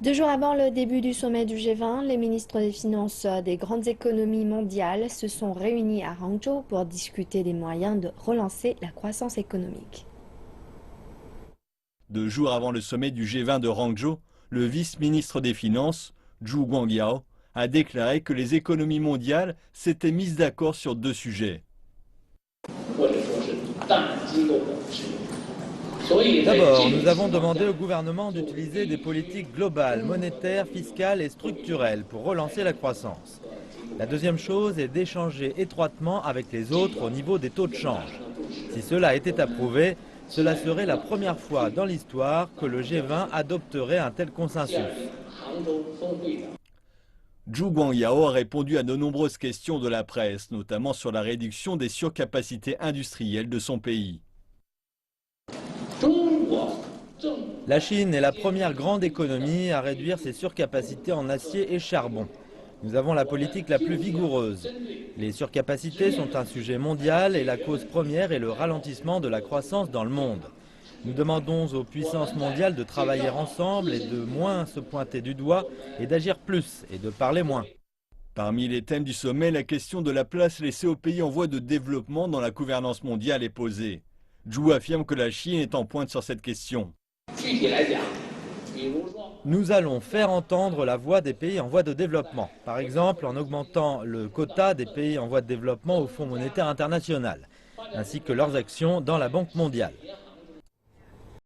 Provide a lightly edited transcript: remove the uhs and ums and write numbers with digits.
2 jours avant le début du sommet du G20, les ministres des Finances des grandes économies mondiales se sont réunis à Hangzhou pour discuter des moyens de relancer la croissance économique. 2 jours avant le sommet du G20 de Hangzhou, le vice-ministre des Finances, Zhu Guangyao, a déclaré que les économies mondiales s'étaient mises d'accord sur 2 sujets. D'abord, nous avons demandé au gouvernement d'utiliser des politiques globales, monétaires, fiscales et structurelles pour relancer la croissance. La deuxième chose est d'échanger étroitement avec les autres au niveau des taux de change. Si cela était approuvé, cela serait la première fois dans l'histoire que le G20 adopterait un tel consensus. Zhu Guangyao a répondu à de nombreuses questions de la presse, notamment sur la réduction des surcapacités industrielles de son pays. La Chine est la première grande économie à réduire ses surcapacités en acier et charbon. Nous avons la politique la plus vigoureuse. Les surcapacités sont un sujet mondial et la cause première est le ralentissement de la croissance dans le monde. Nous demandons aux puissances mondiales de travailler ensemble et de moins se pointer du doigt et d'agir plus et de parler moins. Parmi les thèmes du sommet, la question de la place laissée aux pays en voie de développement dans la gouvernance mondiale est posée. Zhu affirme que la Chine est en pointe sur cette question. Nous allons faire entendre la voix des pays en voie de développement, par exemple en augmentant le quota des pays en voie de développement au Fonds monétaire international, ainsi que leurs actions dans la Banque mondiale.